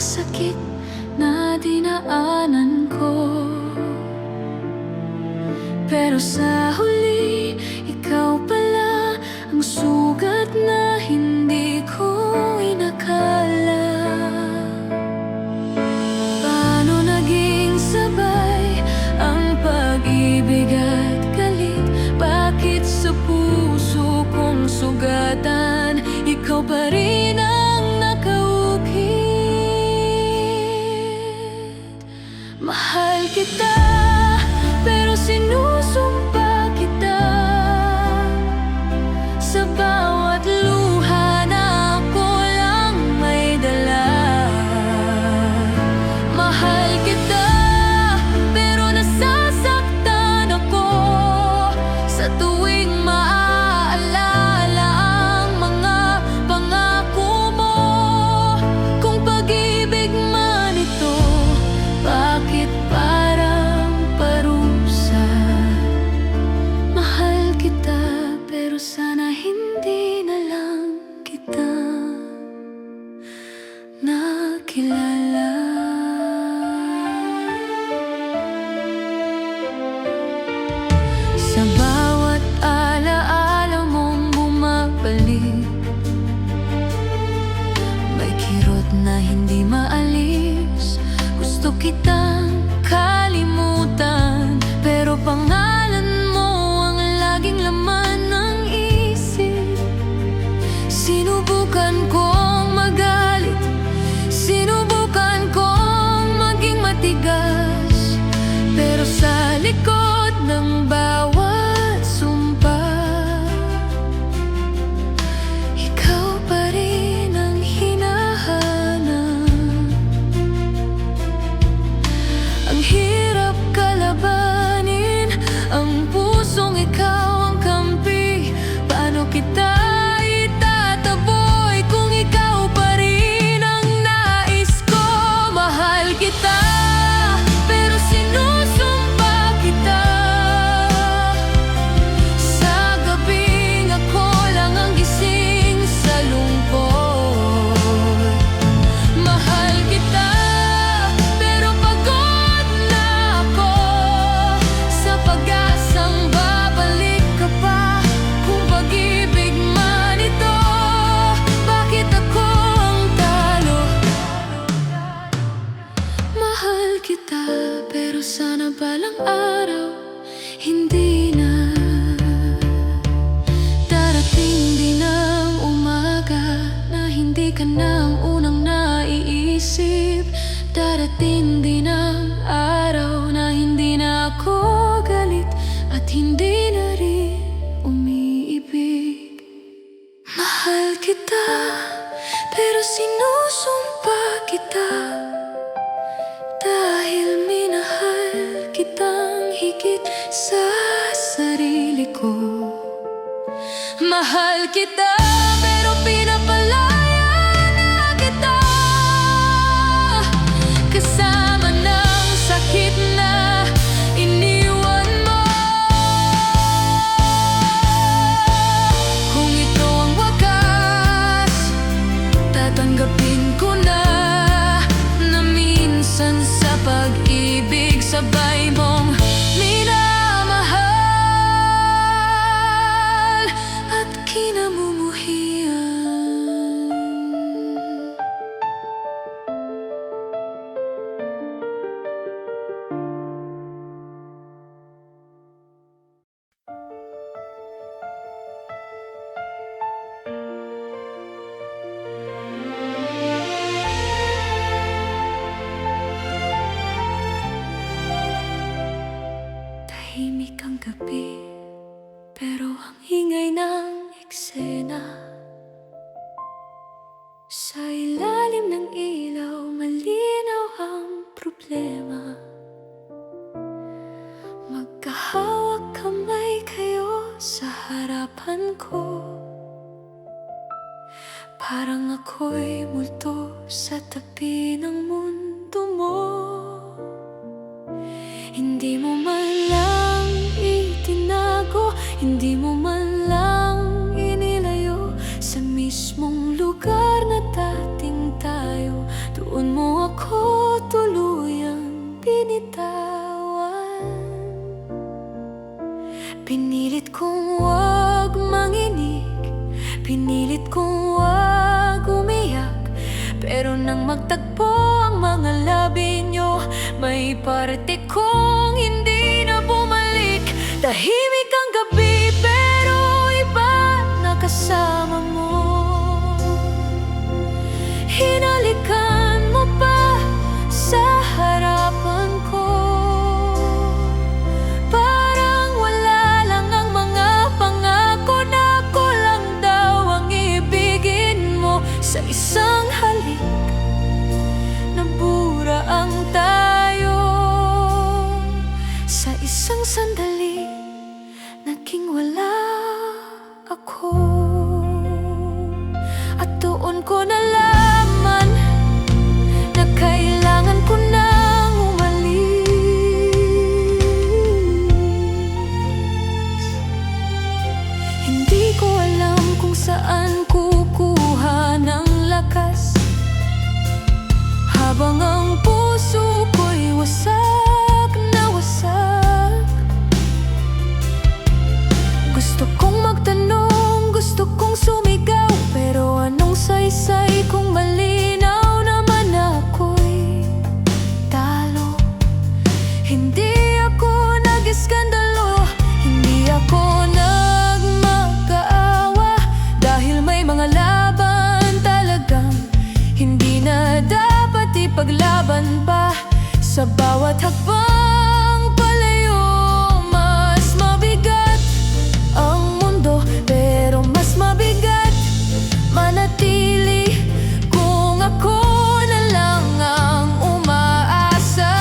sakit na dinaanan ko. Pero sa huli, ikaw pala ang sugat na hindi ko inakala. Paano naging sabay ang pag-ibig at galit? Bakit sa puso kong sugatan, ikaw pa rin ang nakaukit? Mahal kita, pero sinusumpa kita sa bawat luha na ako lang may dala. Mahal kita, pero nasasaktan ako sa tuwing maaalala ang mga pangako mo. Kung pag-ibig man ito, bakit parang parusa? Mahal kita, pero sana hindi na lang kita nakilala. Sa bawat alaala mong bumabalik, may kirot na hindi maalis. Gusto kitang kalimutan, pero pangalan mo ang laging laman ng isip. Sinubukan kong magalit, sinubukan kong maging matigas, pero sa likod ng bawat sumpa, ikaw pa rin ang hinahanap. Ang hirap kalabanin, ang pusong ikaw ang kampi. Paano kita itataboy kung ikaw pa rin ang nais ko? Mahal kita, pero sinusumpa kita sa gabing ako lang ang gising sa lungkot. Mahal kita, pero pagod na ako sa pag-asang babalik ka pa. Kung pag-ibig man ito, bakit ako ang talo? Mahal kita, pero sana balang araw hindi na. Darating din ang umaga na hindi ka na ang unang naiisip. Darating din ang araw na hindi na ako galit at hindi na rin umiibig. Mahal kita, pero sinusumpa kita dahil minahal kitang higit sa sarili ko. Mahal kita, pero pinapalaya na kita kasama ng sakit na iniwan mo. Kung ito ang wakas, tatanggapin ko na minsan sa pag-ibig sabay mong minamahal at kinamumuhian. Tahimik ang gabi, pero ang ingay ng eksena. Sa ilalim ng ilaw, malinaw ang problema. Magkahawak kamay kayo sa harapan ko, parang ako'y multo sa tabi ng mundo mo. Hindi mo man lang itinago, hindi mo man lang inilayo sa mismong lugar na dating tayo. doon mo ako tuluyang binitawan. Pinilit kong wag manginig, pinilit kong wag umiyak, pero nang magtagpo ang mga labi nyo, may parte kong hindi na bumalik. Tahimik ang gabi pero iba na kasama mo. Hinalikan mo pa sa harapan ko, parang wala lang ang mga pangako na ako lang daw ang ibigin mo. Sa isang halik, nabura ang tayo. Sa isang sandali, naging wala ako. At doon ko nalaman na kailangan ko nang umalis. Hindi ko alam kung saan kukuha ng lakas, habang ang puso ko'y wasak na wasak. Gusto kong magtanong, gusto kong sumigaw, pero anong saysay kung malinaw naman ako'y talo? Hindi ako nag-iskandalo, hindi ako nagmakaawa, dahil may mga laban talagang hindi na dapat ipaglaban pa. Sa bawat hakbang palayo, mas mabigat ang mundo, pero mas mabigat manatili kung ako na lang ang umaasa.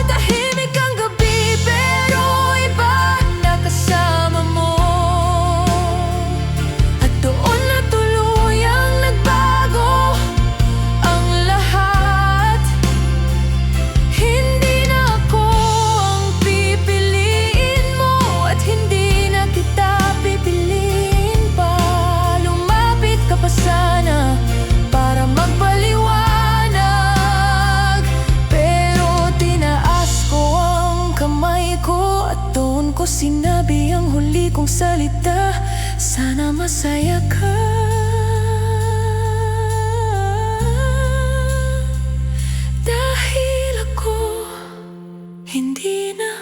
Tahimik ang gabi pero iba na kasama mo, at doon na tuluyang nagbago ang lahat. Hindi na ako ang pipiliin mo, at hindi na kita pipiliin pa. Lumapit ka pa sana para magpaliwanag, pero tinaas ko ang kamay ko at doon ko sinabi ang huli kong salita: sana masaya ka. Dahil ako hindi na.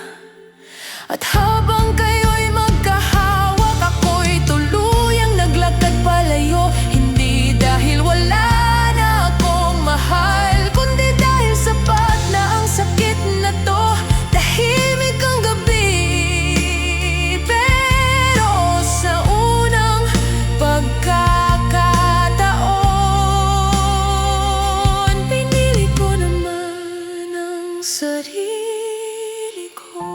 At habang kayo'y magkahawak, ako'y tuluyang naglakad palayo. Hindi dahil wala na akong mahal, kundi dahil sapat na ang sakit na to. Tahimik ang gabi, pero sa unang pagkakataon, pinili ko naman ang sarili ko.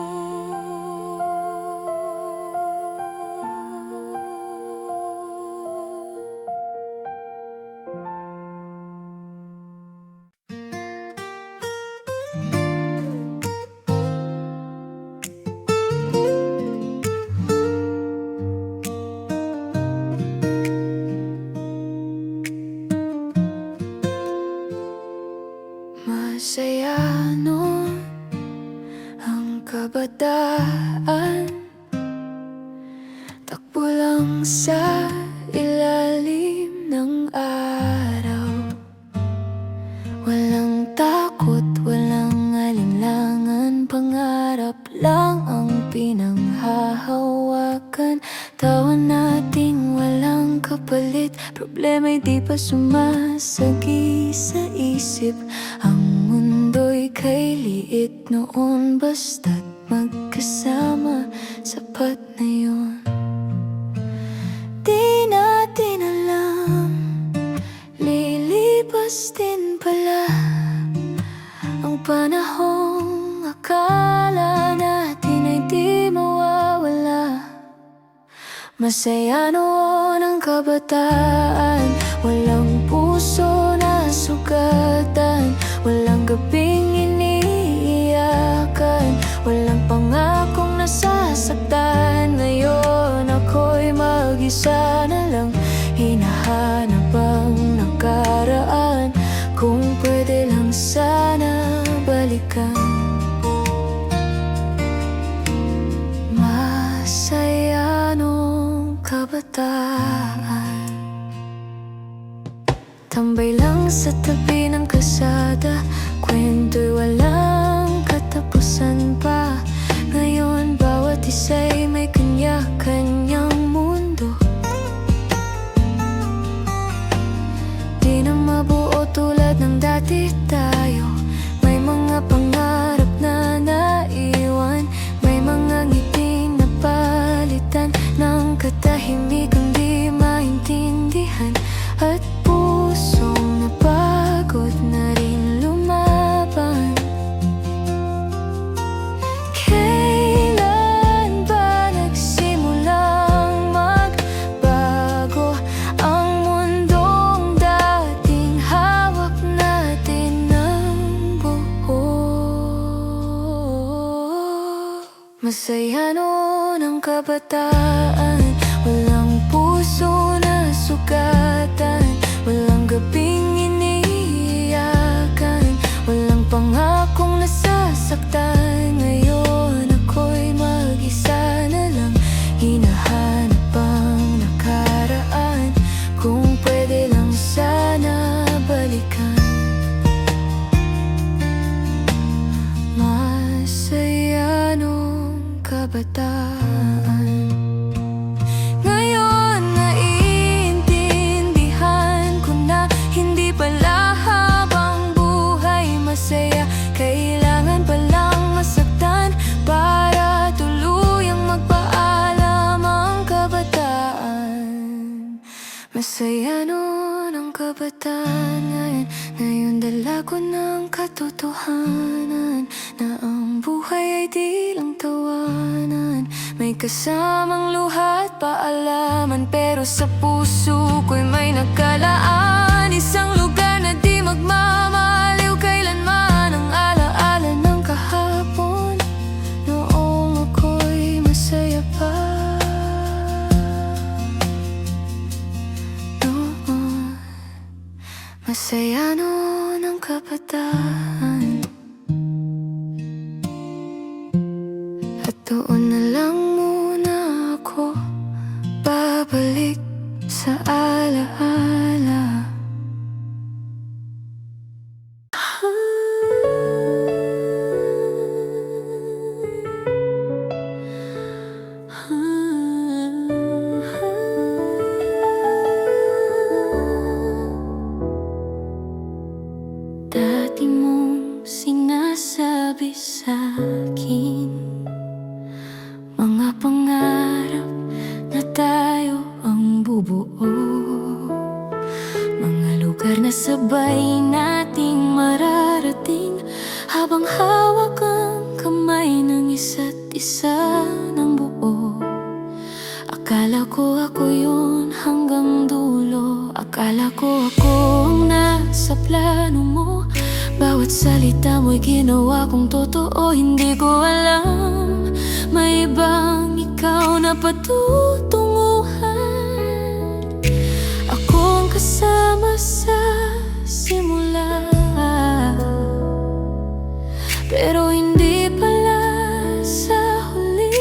Masaya noon ang kabataan, takbo lang sa ilalim ng araw. Walang takot, walang alinlangan, pangarap lang ang pinanghahawakan. Tawa nating walang kapalit, problema'y di pa sumasagi sa isip. Ang mundo'y kay liit noon, basta't magkasama, sapat na yun. Di natin alam, lilipas din pala ang panahong akala natin ay di mawawala. Masaya noon ang kabataan, walang puso na sugatan, walang gabing iniiyakan, walang pangakong nasasaktan. Ngayon ako'y mag-isa na lang, hinahanap ang kabataan. Tambay lang sa tabi ng kalsada, kwento'y walang katapusan pa. Ngayon bawat isa'y may kanya-kanyang mundo. Di na mabuo tulad ng dati tayo. May mga pangarap na naiwan, may mga ngiting napalitan ng katahimikang di maintindihan, at pusong napagod na rin lumaban. Kailan ba nagsimulang magbago ang mundong dating hawak natin ng buo? Masaya noon ang kabataan, walang puso na sugatan, walang gabing iniiyakan, walang pangakong nasasaktan. Ngayon ako'y mag-isa na lang, hinahanap ang nakaraan. Kung pwede lang sana balikan. Masaya nung kabataan. Ngayon naiintindihan ko na hindi pala habang buhay masaya. Kailangan palang masaktan para tuluyang magpaalam ang kabataan. Masaya noon ang kabataan. Ngayon dala ko ng katotohanan na ang buhay ay di lang tawanan. May kasamang luha at paalaman, pero sa puso ko'y may nakalaan. Isang lugar na di magmamaliw kailanman, ang alaala ng kahapon, noong ako'y masaya pa. Noon, masaya noon ang kabataan. At doon na lang muna ako babalik sa alaala. Dati mong sinasabi sa'kin mga pangarap na tayo ang bubuo, mga lugar na sabay nating mararating habang hawak ang kamay ng isa't isa ng buo. Akala ko ako yun hanggang dulo, akala ko ako ang nasa plano mo. Bawat salita mo'y ginawa kong totoo, hindi ko alam may ibang ikaw na patutunguhan. Ako ang kasama sa simula, pero hindi pala sa huli.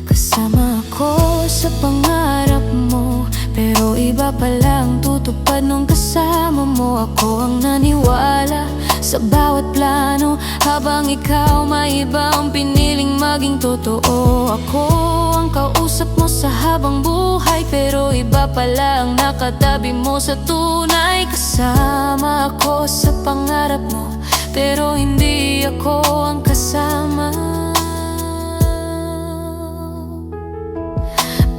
Kasama ako sa pangarap mo, pero iba pala ang tutupad nung kasama mo. Ako ang naniwala sa bawat plano, habang ikaw may ibang piniling maging totoo. Ako ang kausap mo sa habang buhay, pero iba pala ang nakatabi mo sa tunay. Kasama ako sa pangarap mo, pero hindi ako ang kasama.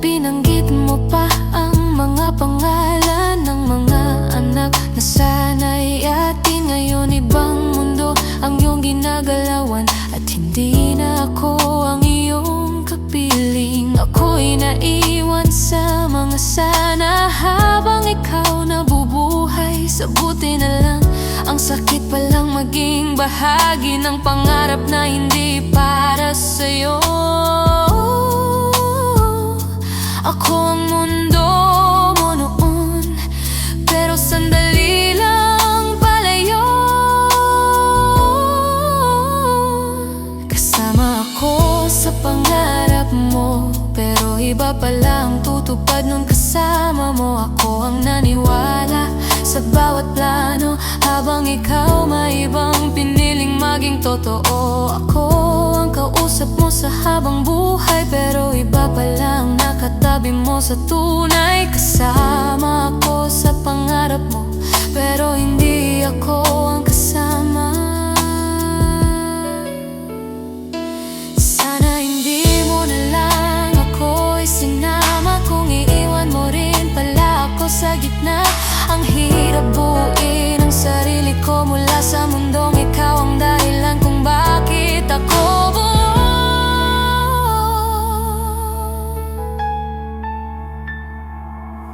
Binanggit mo pa ang mga pangalan ng mga anak na sana'y atin. Ngayon ibang mundo ang iyong ginagalawan, at hindi na ako ang iyong kapiling. Ako'y naiwan sa mga sana, habang ikaw nabubuhay sa buti na lang. Ang sakit palang maging bahagi ng pangarap na hindi para sa'yo. Ako ang mundo mo noon, pero sandali lang palayo. Kasama ako sa pangarap mo, pero iba iba pala ang tutupad nun kasama mo. Ako ang naniwala sa bawat plano, habang ikaw may ibang piniling maging totoo. Ako ang kausap mo sa habang buhay, pero iba pala ang nakatabi mo sa tunay. Kasama ako sa pangarap mo, pero hindi ako ang kasama. Sana hindi mo na lang ako isinama, kung iiwan mo rin pala ako sa gitna. Ang hirap buuin ang sarili ko mula sa mundong ikaw ang dahilan kung bakit ako buo.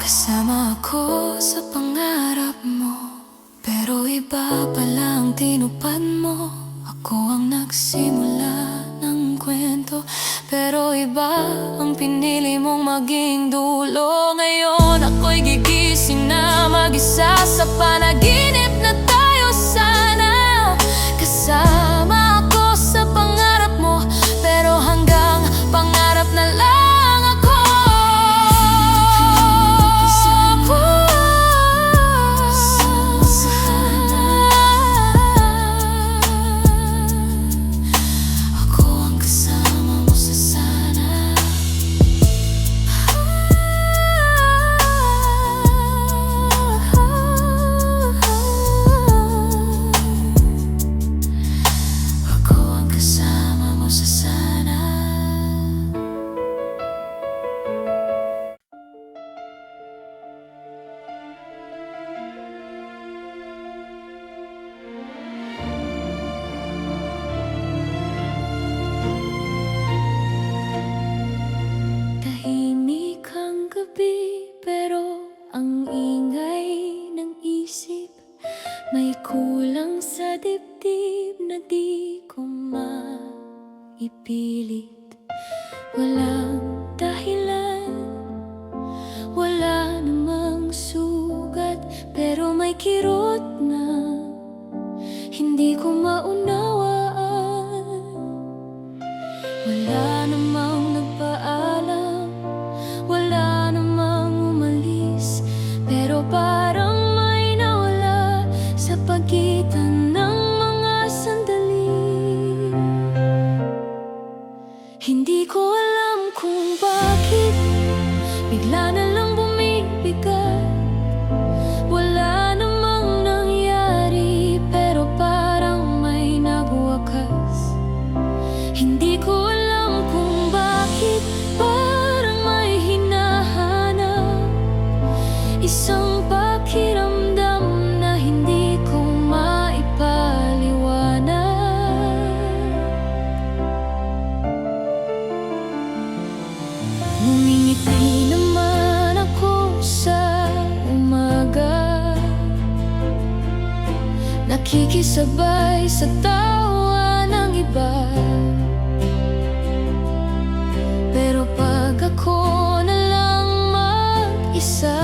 Kasama ako sa pangarap mo, pero iba pala ang tinupad mo. Ako ang nagsimula ng kwento, pero iba ang pinili mong maging dulo. Ngayon ako'y gigising na mag-isa sa panaginip na tayo sana. Kasama ako sa pangarap mo, pero hanggang pangarap na lang ako. Ako ang kasama mo sa sana. Ako ang kasama mo sa sana. Tahimik ang gabi, pero ang ingay ng isip may kulang sa dibdib na di ko maipilit. Walang dahilan, wala namang sugat, pero may kirot na hindi ko maunawaan. Wala namang nagpaalam, wala namang umalis, pero parang may nawala sa pagitan ng mga sandali. Hindi ko alam kung bakit bigla na lang bumibigat. Wala namang nangyari, pero parang may nagwakas. Hindi ko alam kung bakit parang may hinahanap, isang pakiramdam na hindi ko maipaliwanag. Ngumingiti naman ako sa umaga, nakikisabay sa tawa ng iba. Pero pag ako na lang mag-isa,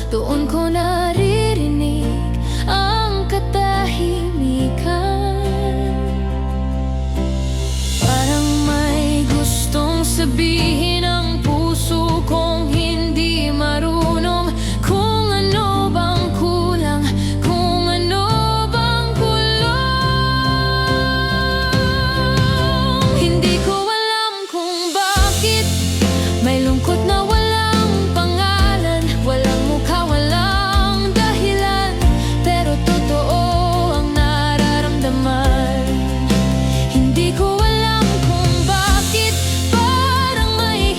doon ko naririnig ang katahimikan. Parang may gustong sabihin ang puso kong hindi marunong, kung ano bang kulang, kung ano bang kulong. Hindi ko alam kung bakit may lungkot na walang pangalan, walang mukha, walang dahilan, pero totoo ang nararamdaman. Hindi ko alam kung bakit parang may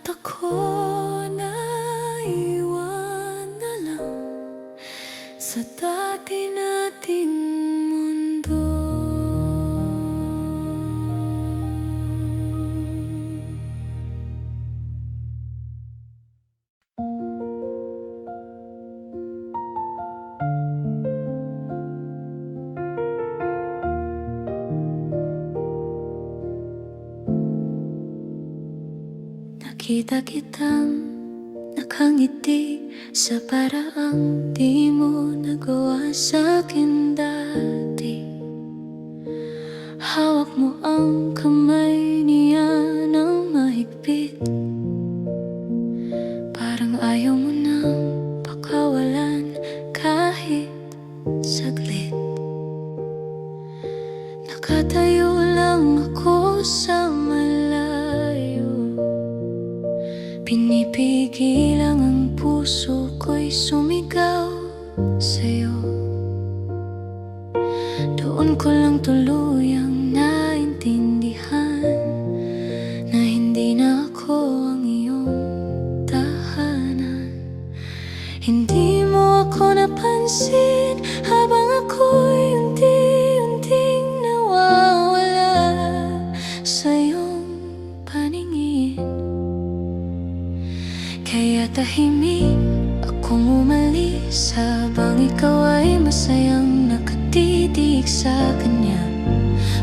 ako naiwan na lang sa dati nating mundo. Nakita kitang nakangiti sa paraang di mo nagawa sa'kin dati. Hawak mo ang kamay niya ng mahigpit, parang ayaw mo nang pakawalan kahit saglit. Nakatayo lang ako sa malayo, pinipigil lang ang puso ko'y sumigaw sa'yo. Doon ko lang tuluyang naintindihan na hindi na ako ang iyong tahanan. Hindi mo ako napansin habang ako'y unti-unting nawawala sa iyong paningin. Kaya tahimik akong umalis habang ikaw ay masayang nakatitig sa kanya.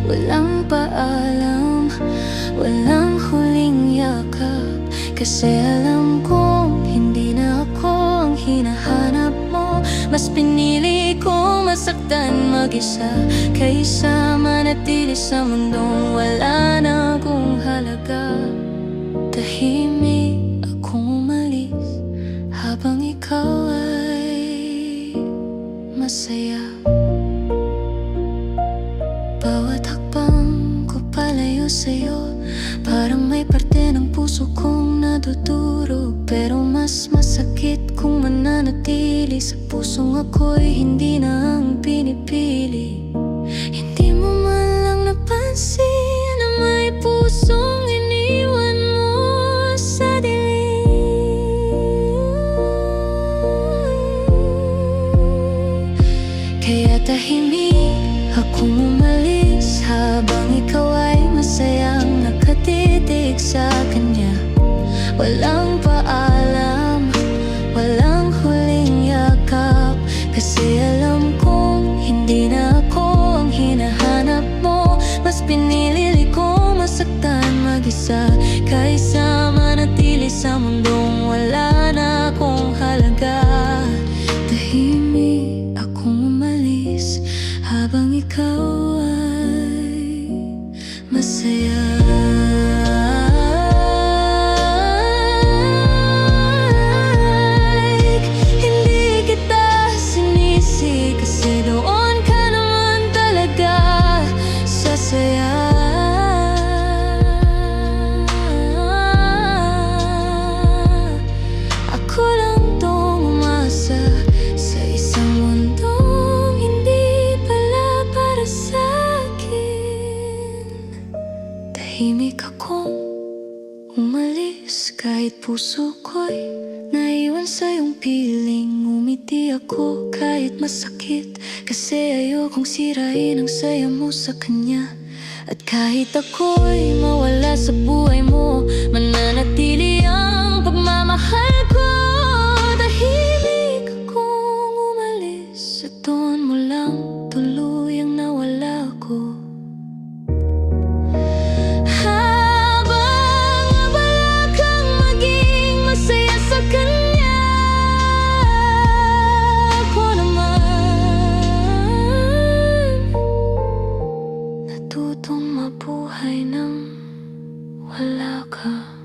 Walang paalam, walang huling yakap, kasi alam kong hindi na ako ang hinahanap mo. Mas pinili kong masaktan mag-isa kaysa manatili sa mundong wala na akong halaga. Tahimik akong umalis habang ikaw ay masaya. Bawat hakbang ko palayo sa'yo, parang may parte ng puso kong nadudurog. Pero mas masakit kung mananatili sa pusong ako'y hindi na ang pinipili. Hindi mo man lang napansin na may pusong iniwan mo sa dilim. Kaya tahimik akong umalis habang ikaw ay masayang nakatitig sa kanya. Walang paalam, walang huling yakap, kasi alam kong hindi na ako ang hinahanap mo. Mas pinili ko masaktan mag-isa kaysa manatili sa mundong wala na akong halaga. Tahimik akong umalis habang ikaw ay masaya. Hindi kita sinisi kasi doon ka naman talaga sasaya. Ako lang tong umasa sa isang mundong hindi pala para sa'kin. Tahimik akong umalis kahit puso ko'y naiwan sa iyong piling. Umiti ako kahit masakit, kasi ayokong sirain ang saya mo sa kanya. At kahit ako'y mawala sa buhay mo, mananatili ang pagmamahal ko. Tahimik akong umalis at doon mo lang tuluyang nawala ako. Habang abala kang maging masaya sa kanya, ako naman natutong mabuhay nang wala ka.